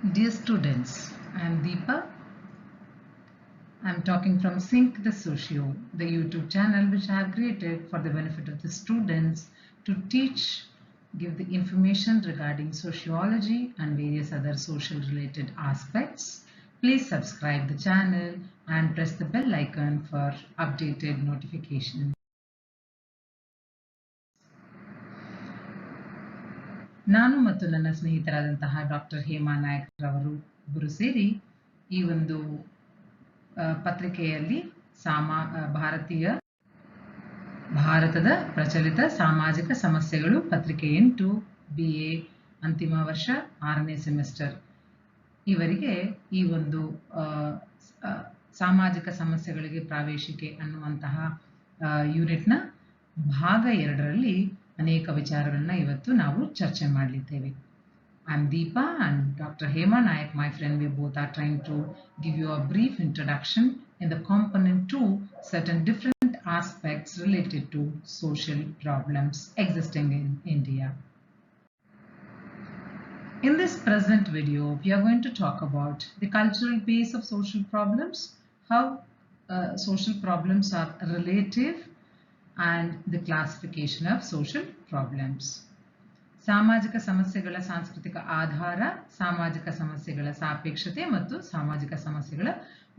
Dear students, I am Deepa. I am talking from Sync the Socio, the YouTube channel which I have created for the benefit of the students to teach, give the information regarding sociology and various other social related aspects. Please subscribe the channel and press the bell icon for updated notifications. ನಾನು ಮತ್ತು ನನ್ನ ಸ್ನೇಹಿತರಾದಂತಹ doctor Hema Nayak ರವರು ಇಬ್ಬರು ಸೇರಿ ಈ ಒಂದು ಪತ್ರಿಕೆಯಲ್ಲಿ ಭಾರತದ ಪ್ರಚಲಿತ ಸಾಮಾಜಿಕ ಸಮಸ್ಯೆಗಳು ಪತ್ರಿಕೆ 8 BA ಅಂತಿಮ ವರ್ಷ 6ನೇ ಸೆಮಿಸ್ಟರ್ ಇವರಿಗೆ ಈ ಒಂದು ಸಾಮಾಜಿಕ ಸಮಸ್ಯೆಗಳಿಗೆ ಪ್ರಾವೇಶಿಕೆ ಅನ್ನುವಂತಹ ಯೂನಿಟ್ನ ಭಾಗ 2ರಲ್ಲಿ ಅನೇಕ ವಿಚಾರಗಳನ್ನ ಇವತ್ತು ನಾವು ಚರ್ಚೆ ಮಾಡಲಿದ್ದೇವೆ. I'm Deepa and Dr. Hema Nayak, my friend. We both are trying to give you a brief introduction in the component 2, certain different aspects related to social problems existing in India. In this present video, we are going to talk about the cultural base of social problems, how social problems are relative, and the classification of social problems. ಸಾಮಾಜಿಕ ಸಮಸ್ಯೆಗಳ ಸಾಂಸ್ಕೃತಿಕ ಆಧಾರ, ಸಾಮಾಜಿಕ ಸಮಸ್ಯೆಗಳ ಸಾಪೇಕ್ಷತೆ ಮತ್ತು ಸಾಮಾಜಿಕ ಸಮಸ್ಯೆಗಳ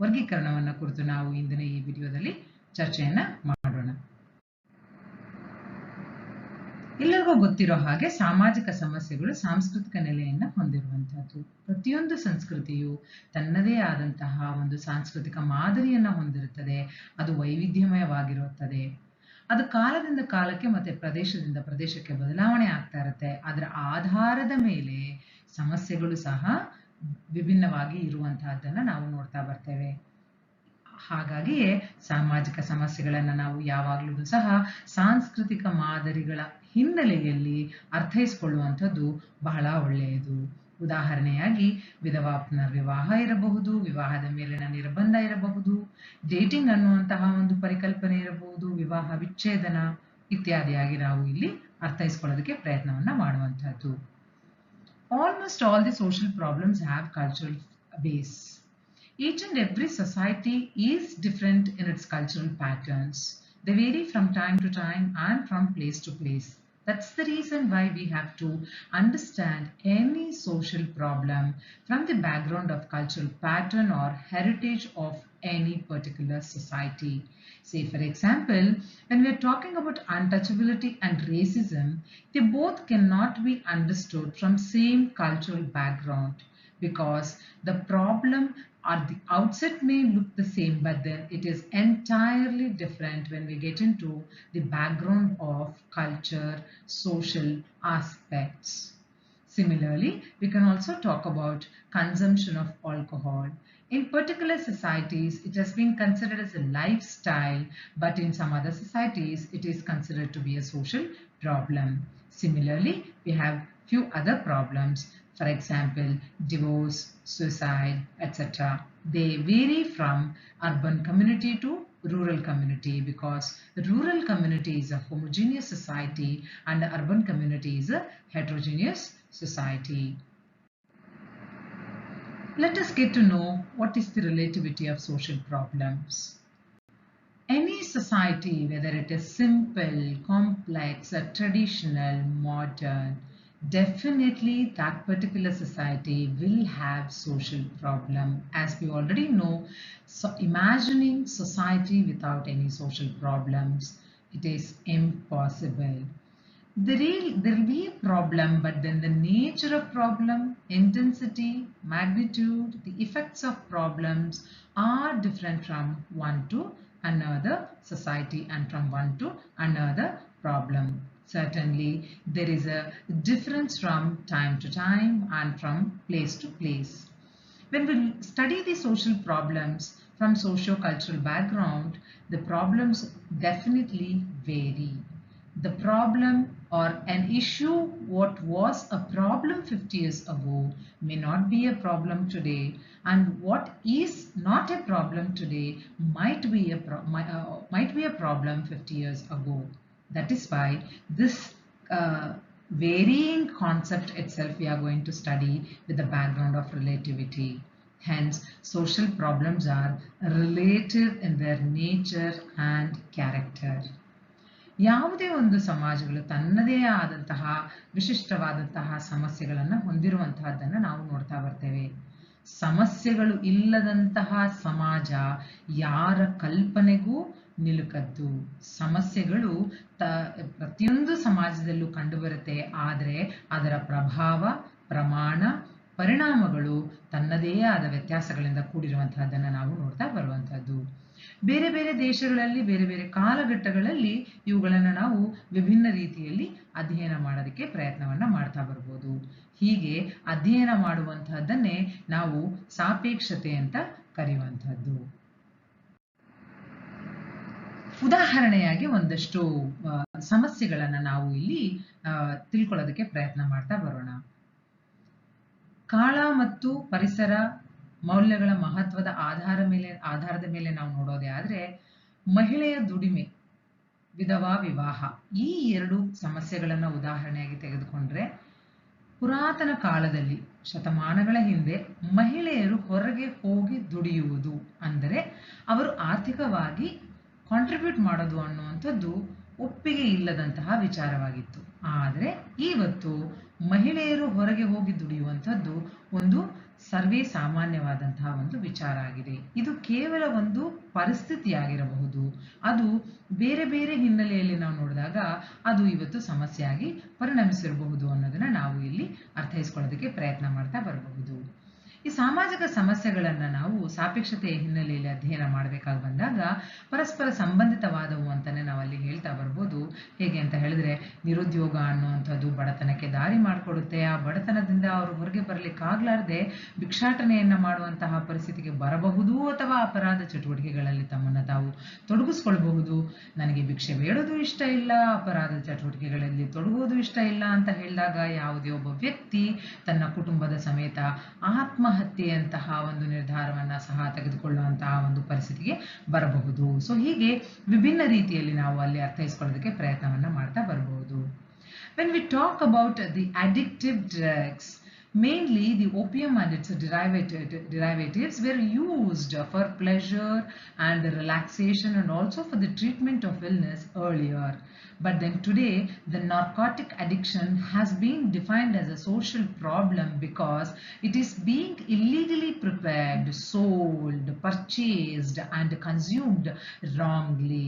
ವರ್ಗೀಕರಣವನ್ನು ಕುರಿತು ನಾವು ಇಂದಿನ ಈ ವಿಡಿಯೋದಲ್ಲಿ ಚರ್ಚೆಯನ್ನ ಮಾಡೋಣ. ಎಲ್ಲರಿಗೂ ಗೊತ್ತಿರೋ ಹಾಗೆ ಸಾಮಾಜಿಕ ಸಮಸ್ಯೆಗಳು ಸಾಂಸ್ಕೃತಿಕ ನೆಲೆಯನ್ನ ಹೊಂದಿರುವಂತಹದ್ದು. ಪ್ರತಿಯೊಂದು ಸಂಸ್ಕೃತಿಯು ತನ್ನದೇ ಆದಂತಹ ಒಂದು ಸಾಂಸ್ಕೃತಿಕ ಮಾದರಿಯನ್ನ ಹೊಂದಿರುತ್ತದೆ. ಅದು ವೈವಿಧ್ಯಮಯವಾಗಿರುತ್ತದೆ. ಅದು ಕಾಲದಿಂದ ಕಾಲಕ್ಕೆ ಮತ್ತೆ ಪ್ರದೇಶದಿಂದ ಪ್ರದೇಶಕ್ಕೆ ಬದಲಾವಣೆ ಆಗ್ತಾ ಇರುತ್ತೆ. ಅದರ ಆಧಾರದ ಮೇಲೆ ಸಮಸ್ಯೆಗಳು ಸಹ ವಿಭಿನ್ನವಾಗಿ ಇರುವಂತಹದ್ದನ್ನ ನಾವು ನೋಡ್ತಾ ಬರ್ತೇವೆ. ಹಾಗಾಗಿಯೇ ಸಾಮಾಜಿಕ ಸಮಸ್ಯೆಗಳನ್ನ ನಾವು ಯಾವಾಗಲೂ ಸಹ ಸಾಂಸ್ಕೃತಿಕ ಮಾದರಿಗಳ ಹಿನ್ನೆಲೆಯಲ್ಲಿ ಅರ್ಥೈಸಿಕೊಳ್ಳುವಂಥದ್ದು ಬಹಳ ಒಳ್ಳೆಯದು. ಉದಾಹರಣೆಯಾಗಿ ವಿಧವಾ ಪುನರ್ವಿವಾಹ ಇರಬಹುದು, ವಿವಾಹದ ಮೇಲಿನ ನಿರ್ಬಂಧ ಇರಬಹುದು, ಡೇಟಿಂಗ್ ಅನ್ನುವಂತಹ ಒಂದು ಪರಿಕಲ್ಪನೆ ಇರಬಹುದು, ವಿವಾಹ ವಿಚ್ಛೇದನ ಇತ್ಯಾದಿಯಾಗಿ ನಾವು ಇಲ್ಲಿ ಅರ್ಥೈಸಿಕೊಳ್ಳೋದಕ್ಕೆ ಪ್ರಯತ್ನವನ್ನ ಮಾಡುವಂತಹದ್ದು. Almost all the social problems have cultural base. Each and every society is different in its cultural patterns. They vary from time to time and from place to place. That's the reason why we have to understand any social problem from the background of cultural pattern or heritage of any particular society. Say for example, when we are talking about untouchability and racism, they both cannot be understood from same cultural background, because the problem at the outset may look the same, but then it is entirely different when we get into the background of culture, social aspects. Similarly, we can also talk about consumption of alcohol. In particular societies, it has been considered as a lifestyle, but in some other societies, it is considered to be a social problem. Similarly, we have few other problems. For example, divorce, suicide, etc. They vary from urban community to rural community, because the rural community is a homogeneous society and the urban community is a heterogeneous society. Let us get to know what is the relativity of social problems. Any society, whether it is simple, complex, or traditional, modern, definitely that particular society will have social problem. As we already know, so imagining society without any social problems, it is impossible. There will be a problem, but then the nature of problem, intensity, magnitude, the effects of problems are different from one to another society and from one to another problem. Certainly, there is a difference from time to time and from place to place. When we study the social problems from socio-cultural background, the problems definitely vary. The problem or an issue what was a problem 50 years ago may not be a problem today, and what is not a problem today might be a problem 50 years ago. That is why this varying concept itself we are going to study with the background of relativity. Hence, social problems are relative in their nature and character. ಯಾವುದೇ ಒಂದು ಸಮಾಜಗಳು ತನ್ನದೇ ಆದಂತಹ ವಿಶಿಷ್ಟವಾದಂತಹ ಸಮಸ್ಯೆಗಳನ್ನು ಹೊಂದಿರುವಂತಹದ್ದನ್ನು ನಾವು ನೋಡ್ತಾ ಬರ್ತೇವೆ. ಸಮಸ್ಯೆಗಳು ಇಲ್ಲದಂತಹ ಸಮಾಜ ಯಾರ ಕಲ್ಪನೆಗೂ ನಿಲುಕದ್ದು. ಸಮಸ್ಯೆಗಳು ಪ್ರತಿಯೊಂದು ಸಮಾಜದಲ್ಲೂ ಕಂಡುಬರುತ್ತೆ, ಆದರೆ ಅದರ ಪ್ರಭಾವ, ಪ್ರಮಾಣ, ಪರಿಣಾಮಗಳು ತನ್ನದೇ ಆದ ವ್ಯತ್ಯಾಸಗಳಿಂದ ಕೂಡಿರುವಂತಹದ್ದನ್ನು ನಾವು ನೋಡ್ತಾ ಬರುವಂತಹದ್ದು. ಬೇರೆ ಬೇರೆ ದೇಶಗಳಲ್ಲಿ ಬೇರೆ ಬೇರೆ ಕಾಲಘಟ್ಟಗಳಲ್ಲಿ ಇವುಗಳನ್ನು ನಾವು ವಿಭಿನ್ನ ರೀತಿಯಲ್ಲಿ ಅಧ್ಯಯನ ಮಾಡೋದಕ್ಕೆ ಪ್ರಯತ್ನವನ್ನ ಮಾಡ್ತಾ ಬರ್ಬೋದು. ಹೀಗೆ ಅಧ್ಯಯನ ಮಾಡುವಂತಹದ್ದನ್ನೇ ನಾವು ಸಾಪೇಕ್ಷತೆ ಅಂತ ಕರೆಯುವಂತಹದ್ದು. ಉದಾಹರಣೆಯಾಗಿ ಒಂದಷ್ಟು ಸಮಸ್ಯೆಗಳನ್ನ ನಾವು ಇಲ್ಲಿ ತಿಳ್ಕೊಳ್ಳೋದಕ್ಕೆ ಪ್ರಯತ್ನ ಮಾಡ್ತಾ ಬರೋಣ. ಕಾಲ ಮತ್ತು ಪರಿಸರ ಮೌಲ್ಯಗಳ ಮಹತ್ವದ ಆಧಾರದ ಮೇಲೆ ನಾವು ನೋಡೋದೇ ಆದ್ರೆ, ಮಹಿಳೆಯ ದುಡಿಮೆ, ವಿಧವಾ ವಿವಾಹ, ಈ ಎರಡು ಸಮಸ್ಯೆಗಳನ್ನ ಉದಾಹರಣೆಯಾಗಿ ತೆಗೆದುಕೊಂಡ್ರೆ, ಪುರಾತನ ಕಾಲದಲ್ಲಿ ಶತಮಾನಗಳ ಹಿಂದೆ ಮಹಿಳೆಯರು ಹೊರಗೆ ಹೋಗಿ ದುಡಿಯುವುದು ಅಂದರೆ ಅವರು ಆರ್ಥಿಕವಾಗಿ ಕಾಂಟ್ರಿಬ್ಯೂಟ್ ಮಾಡೋದು ಅನ್ನುವಂಥದ್ದು ಒಪ್ಪಿಗೆ ಇಲ್ಲದಂತಹ ವಿಚಾರವಾಗಿತ್ತು. ಆದರೆ ಇವತ್ತು ಮಹಿಳೆಯರು ಹೊರಗೆ ಹೋಗಿ ದುಡಿಯುವಂಥದ್ದು ಒಂದು ಸರ್ವೇ ಸಾಮಾನ್ಯವಾದಂತಹ ಒಂದು ವಿಚಾರ ಆಗಿದೆ. ಇದು ಕೇವಲ ಒಂದು ಪರಿಸ್ಥಿತಿಯಾಗಿರಬಹುದು, ಅದು ಬೇರೆ ಬೇರೆ ಹಿನ್ನೆಲೆಯಲ್ಲಿ ನಾವು ನೋಡಿದಾಗ ಅದು ಇವತ್ತು ಸಮಸ್ಯೆಯಾಗಿ ಪರಿಣಮಿಸಿರಬಹುದು ಅನ್ನೋದನ್ನ ನಾವು ಇಲ್ಲಿ ಅರ್ಥೈಸ್ಕೊಳ್ಳೋದಕ್ಕೆ ಪ್ರಯತ್ನ ಮಾಡ್ತಾ ಬರಬಹುದು. ಈ ಸಾಮಾಜಿಕ ಸಮಸ್ಯೆಗಳನ್ನ ನಾವು ಸಾಪೇಕ್ಷತೆಯ ಹಿನ್ನೆಲೆಯಲ್ಲಿ ಅಧ್ಯಯನ ಮಾಡಬೇಕಾಗಿ ಬಂದಾಗ ಪರಸ್ಪರ ಸಂಬಂಧಿತವಾದವು ಅಂತಾನೆ ನಾವಲ್ಲಿ ಹೇಳ್ತಾ ಬರ್ಬೋದು. ಹೇಗೆ ಅಂತ ಹೇಳಿದ್ರೆ, ನಿರುದ್ಯೋಗ ಅನ್ನುವಂಥದ್ದು ಬಡತನಕ್ಕೆ ದಾರಿ ಮಾಡಿಕೊಡುತ್ತೆ. ಆ ಬಡತನದಿಂದ ಅವರು ಹೊರಗೆ ಬರಲಿಕ್ಕಾಗ್ಲಾರ್ದೆ ಭಿಕ್ಷಾಟನೆಯನ್ನ ಮಾಡುವಂತಹ ಪರಿಸ್ಥಿತಿಗೆ ಬರಬಹುದು, ಅಥವಾ ಅಪರಾಧ ಚಟುವಟಿಕೆಗಳಲ್ಲಿ ತಮ್ಮನ್ನ ತಾವು ತೊಡಗಿಸ್ಕೊಳ್ಬಹುದು. ನನಗೆ ಭಿಕ್ಷೆ ಬೇಡೋದು ಇಷ್ಟ ಇಲ್ಲ, ಅಪರಾಧ ಚಟುವಟಿಕೆಗಳಲ್ಲಿ ತೊಡಗುವುದು ಇಷ್ಟ ಇಲ್ಲ ಅಂತ ಹೇಳಿದಾಗ ಯಾವುದೇ ಒಬ್ಬ ವ್ಯಕ್ತಿ ತನ್ನ ಕುಟುಂಬದ ಸಮೇತ ಆತ್ಮಹತ್ಯೆಯಂತಹ ಒಂದು ನಿರ್ಧಾರವನ್ನ ಸಹ ತೆಗೆದುಕೊಳ್ಳುವಂತಹ ಒಂದು ಪರಿಸ್ಥಿತಿಗೆ ಬರಬಹುದು. ಸೊ ಹೀಗೆ ವಿಭಿನ್ನ ರೀತಿಯಲ್ಲಿ ನಾವು ಅಲ್ಲಿ ಅರ್ಥೈಸ್ಕೊಳ್ಳೋದಕ್ಕೆ ಪ್ರಯತ್ನವನ್ನ ಮಾಡ್ತಾ ಬರಬಹುದು. When we talk about the addictive drugs, mainly the opium and its derivatives were used for pleasure and relaxation and also for the treatment of illness earlier. But then today, the narcotic addiction has been defined as a social problem because it is being illegally prepared, sold, purchased and consumed wrongly,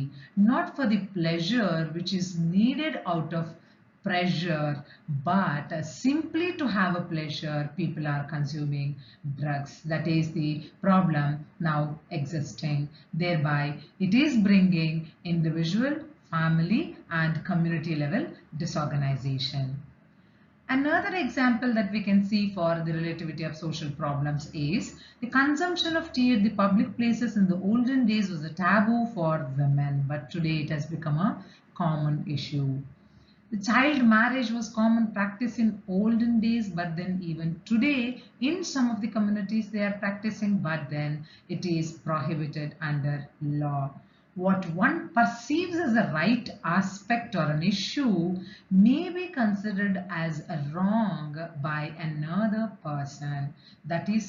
not for the pleasure which is needed out of pressure, but simply to have a pleasure, people are consuming drugs. That is the problem now existing. Thereby, it is bringing individual, family and community level disorganization. Another example that we can see for the relativity of social problems is the consumption of tea at the public places. In the olden days was a taboo for women, but today it has become a common issue. The child marriage was common practice in olden days, but then even today in some of the communities they are practicing, but then it is prohibited under law. What one perceives as a right aspect or an issue may be considered as a wrong by another person. That is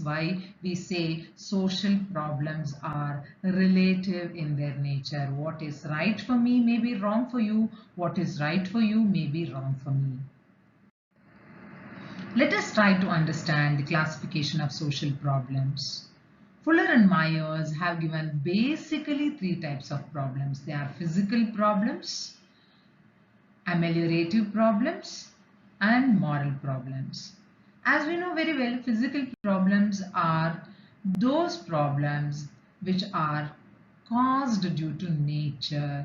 why we say social problems are relative in their nature. What is right for me may be wrong for you. What is right for you may be wrong for me. Let us try to understand the classification of social problems. Fuller and Myers have given basically three types of problems. They are physical problems, ameliorative problems, and moral problems. As we know very well, physical problems are those problems which are caused due to nature,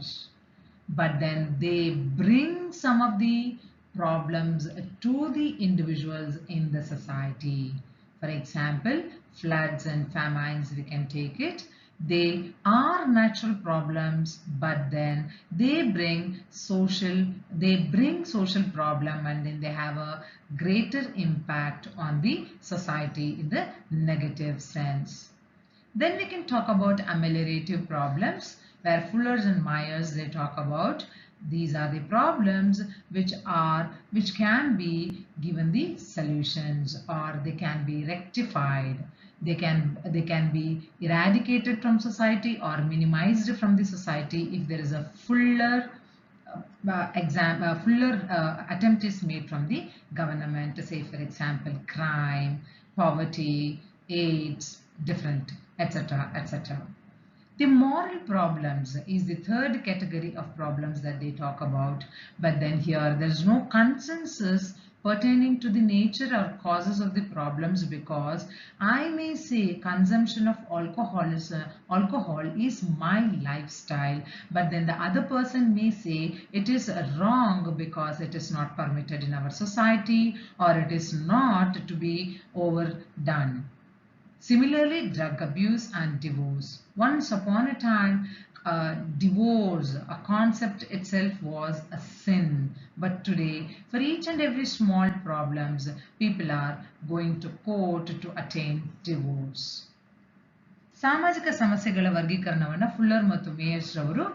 but then they bring some of the problems to the individuals in the society. For example, floods and famines, we can take it. They are natural problems, but then they bring social problem, and then they have a greater impact on the society in the negative sense. Then we can talk about ameliorative problems, where Fuller and Myers, they talk about These are the problems which can be given the solutions, or they can be rectified. They can be eradicated from society or minimized from the society if there is a fuller attempt is made from the government. Say for example, crime, poverty, AIDS, different, etc., etc. The moral problems is the third category of problems that they talk about. But then here there's no consensus pertaining to the nature or causes of the problems, because I may say consumption of alcohol is my lifestyle, but then the other person may say it is wrong because it is not permitted in our society, or it is not to be overdone. Similarly, drug abuse and divorce. Once upon a time, divorce, a concept itself was a sin. But today, for each and every small problems, people are going to court to attain divorce. ಸಾಮಾಜಿಕ ಸಮಸ್ಯೆಗಳ ವರ್ಗೀಕರಣವನ್ನು fuller ಮತ್ತು mayors ರವರು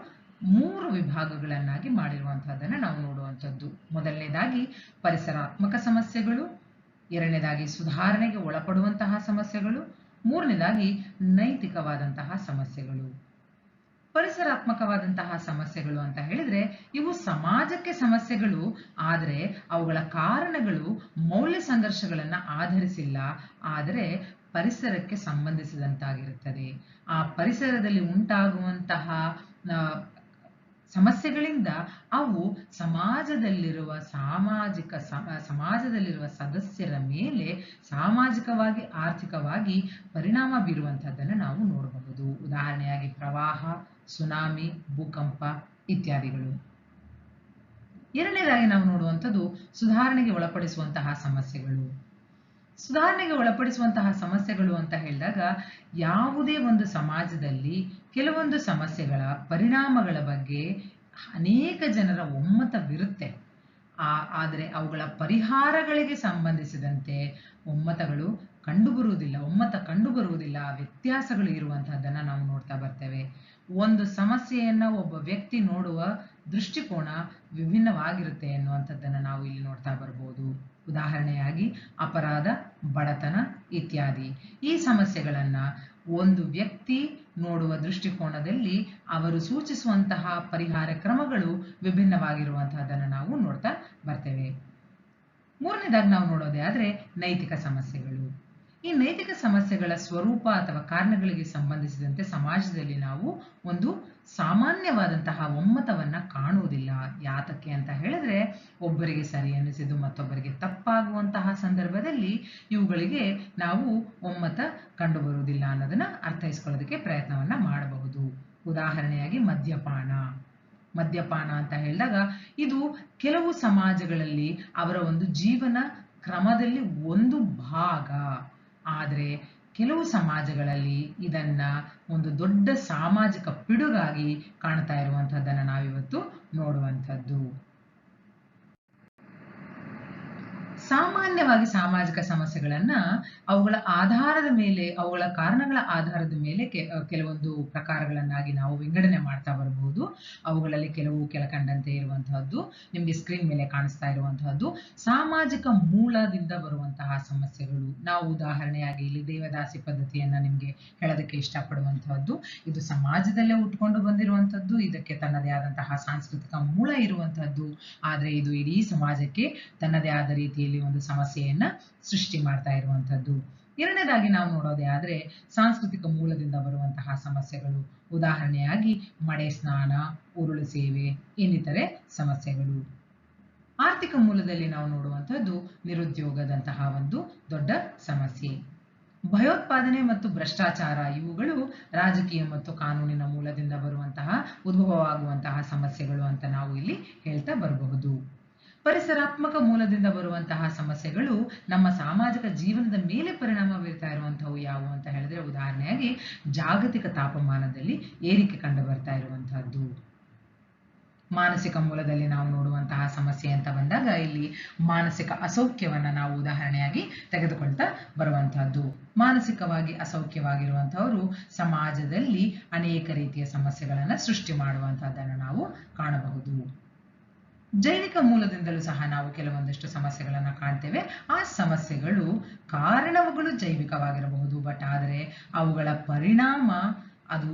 3 ವಿಭಾಗಗಳನ್ನಾಗಿ ಮಾಡಿರುವಂತಹದ್ದನ್ನು ನಾವು ನೋಡುವಂಥದ್ದು. ಮೊದಲನೇದಾಗಿ ಪರಿಸರಾತ್ಮಕ ಸಮಸ್ಯೆಗಳು, ಎರಡನೇದಾಗಿ ಸುಧಾರಣೆಗೆ ಒಳಪಡುವಂತಹ ಸಮಸ್ಯೆಗಳು, ಮೂರನೇದಾಗಿ ನೈತಿಕವಾದಂತಹ ಸಮಸ್ಯೆಗಳು. ಪರಿಸರಾತ್ಮಕವಾದಂತಹ ಸಮಸ್ಯೆಗಳು ಅಂತ ಹೇಳಿದ್ರೆ ಇವು ಸಮಾಜಕ್ಕೆ ಸಮಸ್ಯೆಗಳು, ಆದರೆ ಅವುಗಳ ಕಾರಣಗಳು ಮೌಲ್ಯ ಸಂಘರ್ಷಗಳನ್ನ ಆಧರಿಸಿಲ್ಲ, ಆದರೆ ಪರಿಸರಕ್ಕೆ ಸಂಬಂಧಿಸಿದಂತಾಗಿರುತ್ತದೆ. ಆ ಪರಿಸರದಲ್ಲಿ ಉಂಟಾಗುವಂತಹ ಸಮಸ್ಯೆಗಳಿಂದ ಅವು ಸಮಾಜದಲ್ಲಿರುವ ಸದಸ್ಯರ ಮೇಲೆ ಸಾಮಾಜಿಕವಾಗಿ ಆರ್ಥಿಕವಾಗಿ ಪರಿಣಾಮ ಬೀರುವಂತಹದ್ದನ್ನು ನಾವು ನೋಡಬಹುದು. ಉದಾಹರಣೆಯಾಗಿ ಪ್ರವಾಹ, ಸುನಾಮಿ, ಭೂಕಂಪ ಇತ್ಯಾದಿಗಳು. ಎರಡನೇದಾಗಿ ನಾವು ನೋಡುವಂಥದ್ದು ಸುಧಾರಣೆಗೆ ಒಳಪಡಿಸುವಂತಹ ಸಮಸ್ಯೆಗಳು. ಸುಧಾರಣೆಗೆ ಒಳಪಡಿಸುವಂತಹ ಸಮಸ್ಯೆಗಳು ಅಂತ ಹೇಳಿದಾಗ ಯಾವುದೇ ಒಂದು ಸಮಾಜದಲ್ಲಿ ಕೆಲವೊಂದು ಸಮಸ್ಯೆಗಳ ಪರಿಣಾಮಗಳ ಬಗ್ಗೆ ಅನೇಕ ಜನರ ಒಮ್ಮತವಿರುತ್ತೆ, ಆದರೆ ಅವುಗಳ ಪರಿಹಾರಗಳಿಗೆ ಸಂಬಂಧಿಸಿದಂತೆ ಒಮ್ಮತ ಕಂಡುಬರುವುದಿಲ್ಲ, ವ್ಯತ್ಯಾಸಗಳು ಇರುವಂತಹದ್ದನ್ನು ನಾವು ನೋಡ್ತಾ ಬರ್ತೇವೆ. ಒಂದು ಸಮಸ್ಯೆಯನ್ನ ಒಬ್ಬ ವ್ಯಕ್ತಿ ನೋಡುವ ದೃಷ್ಟಿಕೋನ ವಿಭಿನ್ನವಾಗಿರುತ್ತೆ ಎನ್ನುವಂಥದ್ದನ್ನು ನಾವು ಇಲ್ಲಿ ನೋಡ್ತಾ ಬರ್ಬೋದು. ಉದಾಹರಣೆಯಾಗಿ ಅಪರಾಧ, ಬಡತನ ಇತ್ಯಾದಿ. ಈ ಸಮಸ್ಯೆಗಳನ್ನ ಒಂದು ವ್ಯಕ್ತಿ ನೋಡುವ ದೃಷ್ಟಿಕೋನದಲ್ಲಿ ಅವರು ಸೂಚಿಸುವಂತಹ ಪರಿಹಾರ ಕ್ರಮಗಳು ವಿಭಿನ್ನವಾಗಿರುವಂತಹದ್ದನ್ನು ನಾವು ನೋಡ್ತಾ ಬರ್ತೇವೆ. ಮೂರನೇದಾಗಿ ನಾವು ನೋಡೋದೇ ಆದ್ರೆ ನೈತಿಕ ಸಮಸ್ಯೆಗಳು. ಈ ನೈತಿಕ ಸಮಸ್ಯೆಗಳ ಸ್ವರೂಪ ಅಥವಾ ಕಾರಣಗಳಿಗೆ ಸಂಬಂಧಿಸಿದಂತೆ ಸಮಾಜದಲ್ಲಿ ನಾವು ಒಂದು ಸಾಮಾನ್ಯವಾದಂತಹ ಒಮ್ಮತವನ್ನ ಕಾಣುವುದಿಲ್ಲ. ಯಾತಕ್ಕೆ ಅಂತ ಹೇಳಿದ್ರೆ ಒಬ್ಬರಿಗೆ ಸರಿ ಅನ್ನಿಸಿದ್ದು ಮತ್ತೊಬ್ಬರಿಗೆ ತಪ್ಪಾಗುವಂತಹ ಸಂದರ್ಭದಲ್ಲಿ ಇವುಗಳಿಗೆ ನಾವು ಒಮ್ಮತ ಕಂಡುಬರುವುದಿಲ್ಲ ಅನ್ನೋದನ್ನ ಅರ್ಥೈಸ್ಕೊಳ್ಳೋದಕ್ಕೆ ಪ್ರಯತ್ನವನ್ನ ಮಾಡಬಹುದು. ಉದಾಹರಣೆಯಾಗಿ ಮದ್ಯಪಾನ ಅಂತ ಹೇಳಿದಾಗ ಇದು ಕೆಲವು ಸಮಾಜಗಳಲ್ಲಿ ಅವರ ಒಂದು ಜೀವನ ಕ್ರಮದಲ್ಲಿ ಒಂದು ಭಾಗ, ಆದರೆ ಕೆಲವು ಸಮಾಜಗಳಲ್ಲಿ ಇದನ್ನ ಒಂದು ದೊಡ್ಡ ಸಾಮಾಜಿಕ ಪಿಡುಗಾಗಿ ಕಾಣ್ತಾ ಇರುವಂತಹದ್ದನ್ನು ನಾವಿವತ್ತು ನೋಡುವಂಥದ್ದು. ಸಾಮಾನ್ಯವಾಗಿ ಸಾಮಾಜಿಕ ಸಮಸ್ಯೆಗಳನ್ನ ಅವುಗಳ ಕಾರಣಗಳ ಆಧಾರದ ಮೇಲೆ ಕೆಲವೊಂದು ಪ್ರಕಾರಗಳನ್ನಾಗಿ ನಾವು ವಿಂಗಡಣೆ ಮಾಡ್ತಾ ಬರಬಹುದು. ಅವುಗಳಲ್ಲಿ ಕೆಲವು ಕೆಳಕಂಡಂತೆ ಇರುವಂತಹದ್ದು, ನಿಮ್ಗೆ ಸ್ಕ್ರೀನ್ ಮೇಲೆ ಕಾಣಿಸ್ತಾ ಇರುವಂತಹದ್ದು ಸಾಮಾಜಿಕ ಮೂಲದಿಂದ ಬರುವಂತಹ ಸಮಸ್ಯೆಗಳು. ನಾವು ಉದಾಹರಣೆಯಾಗಿ ಇಲ್ಲಿ ದೇವದಾಸಿ ಪದ್ಧತಿಯನ್ನ ನಿಮ್ಗೆ ಹೇಳೋದಕ್ಕೆ ಇಷ್ಟಪಡುವಂತಹದ್ದು. ಇದು ಸಮಾಜದಲ್ಲೇ ಉಟ್ಕೊಂಡು ಬಂದಿರುವಂತಹದ್ದು, ಇದಕ್ಕೆ ತನ್ನದೇ ಆದಂತಹ ಸಾಂಸ್ಕೃತಿಕ ಮೂಲ ಇರುವಂತಹದ್ದು, ಆದ್ರೆ ಇದು ಇಡೀ ಸಮಾಜಕ್ಕೆ ತನ್ನದೇ ಆದ ರೀತಿಯಲ್ಲಿ ಒಂದು ಸಮಸ್ಯೆಯನ್ನ ಸೃಷ್ಟಿ ಮಾಡ್ತಾ ಇರುವಂತಹದ್ದು. ಎರಡನೇದಾಗಿ ನಾವು ನೋಡೋದೇ ಆದ್ರೆ ಸಾಂಸ್ಕೃತಿಕ ಮೂಲದಿಂದ ಬರುವಂತಹ ಸಮಸ್ಯೆಗಳು. ಉದಾಹರಣೆಯಾಗಿ ಮಡೆ ಸ್ನಾನ, ಉರುಳು ಸೇವೆ ಇನ್ನಿತರೆ ಸಮಸ್ಯೆಗಳು. ಆರ್ಥಿಕ ಮೂಲದಲ್ಲಿ ನಾವು ನೋಡುವಂತಹದ್ದು ನಿರುದ್ಯೋಗದಂತಹ ಒಂದು ದೊಡ್ಡ ಸಮಸ್ಯೆ. ಭಯೋತ್ಪಾದನೆ ಮತ್ತು ಭ್ರಷ್ಟಾಚಾರ ಇವುಗಳು ರಾಜಕೀಯ ಮತ್ತು ಕಾನೂನಿನ ಮೂಲದಿಂದ ಉದ್ಭವವಾಗುವಂತಹ ಸಮಸ್ಯೆಗಳು ಅಂತ ನಾವು ಇಲ್ಲಿ ಹೇಳ್ತಾ ಬರಬಹುದು. ಪರಿಸರಾತ್ಮಕ ಮೂಲದಿಂದ ಬರುವಂತಹ ಸಮಸ್ಯೆಗಳು ನಮ್ಮ ಸಾಮಾಜಿಕ ಜೀವನದ ಮೇಲೆ ಪರಿಣಾಮ ಬೀರ್ತಾ ಇರುವಂತಹವು ಯಾವುವು ಅಂತ ಹೇಳಿದ್ರೆ ಉದಾಹರಣೆಯಾಗಿ ಜಾಗತಿಕ ತಾಪಮಾನದಲ್ಲಿ ಏರಿಕೆ ಕಂಡು ಬರ್ತಾ ಇರುವಂತಹದ್ದು. ಮಾನಸಿಕ ಮೂಲದಲ್ಲಿ ನಾವು ನೋಡುವಂತಹ ಸಮಸ್ಯೆ ಅಂತ ಬಂದಾಗ ಇಲ್ಲಿ ಮಾನಸಿಕ ಅಸೌಖ್ಯವನ್ನ ನಾವು ಉದಾಹರಣೆಯಾಗಿ ತೆಗೆದುಕೊಳ್ತಾ ಬರುವಂತಹದ್ದು. ಮಾನಸಿಕವಾಗಿ ಅಸೌಖ್ಯವಾಗಿರುವಂತಹವರು ಸಮಾಜದಲ್ಲಿ ಅನೇಕ ರೀತಿಯ ಸಮಸ್ಯೆಗಳನ್ನ ಸೃಷ್ಟಿ ಮಾಡುವಂತಹದ್ದನ್ನು ನಾವು ಕಾಣಬಹುದು. ಜೈವಿಕ ಮೂಲದಿಂದಲೂ ಸಹ ನಾವು ಕೆಲವೊಂದಷ್ಟು ಸಮಸ್ಯೆಗಳನ್ನು ಕಾಣ್ತೇವೆ. ಆ ಸಮಸ್ಯೆಗಳು ಕಾರಣಗಳು ಜೈವಿಕವಾಗಿರಬಹುದು, ಬಟ್ ಆದರೆ ಅವುಗಳ ಪರಿಣಾಮ ಅದು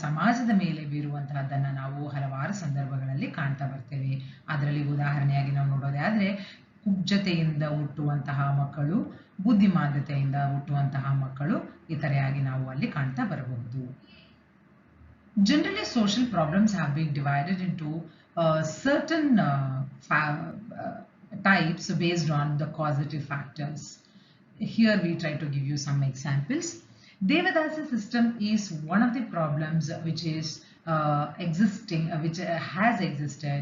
ಸಮಾಜದ ಮೇಲೆ ಬೀರುವಂತಹದ್ದನ್ನು ನಾವು ಹಲವಾರು ಸಂದರ್ಭಗಳಲ್ಲಿ ಕಾಣ್ತಾ ಬರ್ತೇವೆ. ಅದರಲ್ಲಿ ಉದಾಹರಣೆಯಾಗಿ ನಾವು ನೋಡೋದಾದ್ರೆ, ಕುಬ್ಜತೆಯಿಂದ ಹುಟ್ಟುವಂತಹ ಮಕ್ಕಳು, ಬುದ್ಧಿಮಾಂದ್ಯತೆಯಿಂದ ಹುಟ್ಟುವಂತಹ ಮಕ್ಕಳು ಇತರೆಯಾಗಿ ನಾವು ಅಲ್ಲಿ ಕಾಣ್ತಾ ಬರಬಹುದು. Generally, social problems have been divided into certain types based on the causative factors. Here we try to give you some examples. Devadasa system is one of the problems which is which has existed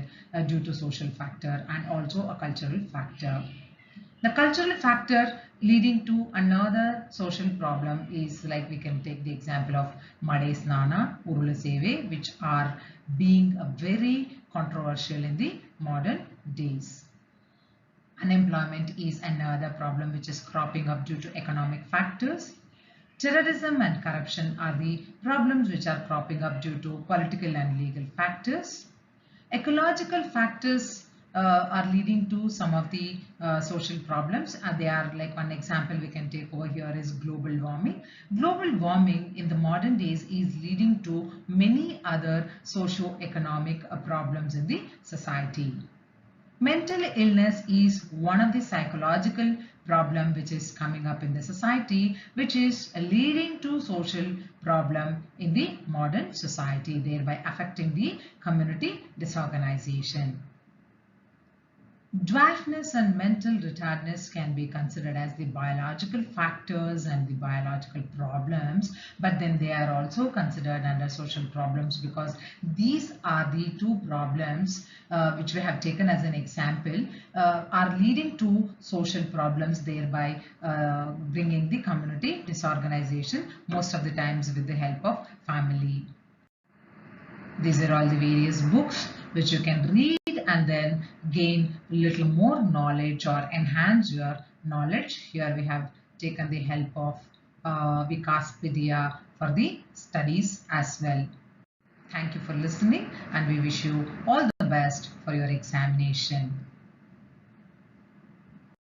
due to social factor and also a cultural factor. The cultural factor leading to another social problem is, like, we can take the example of Made Snana, Urula Seve, which are being very controversial in the modern days. Unemployment is another problem which is cropping up due to economic factors. Terrorism and corruption are the problems which are cropping up due to political and legal factors. Ecological factors are leading to some of the social problems. They are, like, one example we can take over here is global warming. Global warming in the modern days is leading to many other socio-economic problems in the society. Mental illness is one of the psychological problem which is coming up in the society, which is leading to social problem in the modern society, thereby affecting the community disorganization. Dwarfness and mental retardedness can be considered as the biological factors and the biological problems, but then they are also considered under social problems, because these are the two problems which we have taken as an example are leading to social problems, thereby bringing the community disorganization, most of the times with the help of family. These are all the various books which you can read and then gain a little more knowledge or enhance your knowledge. Here we have taken the help of Vikaspedia for the studies as well. Thank you for listening, and we wish you all the best for your examination.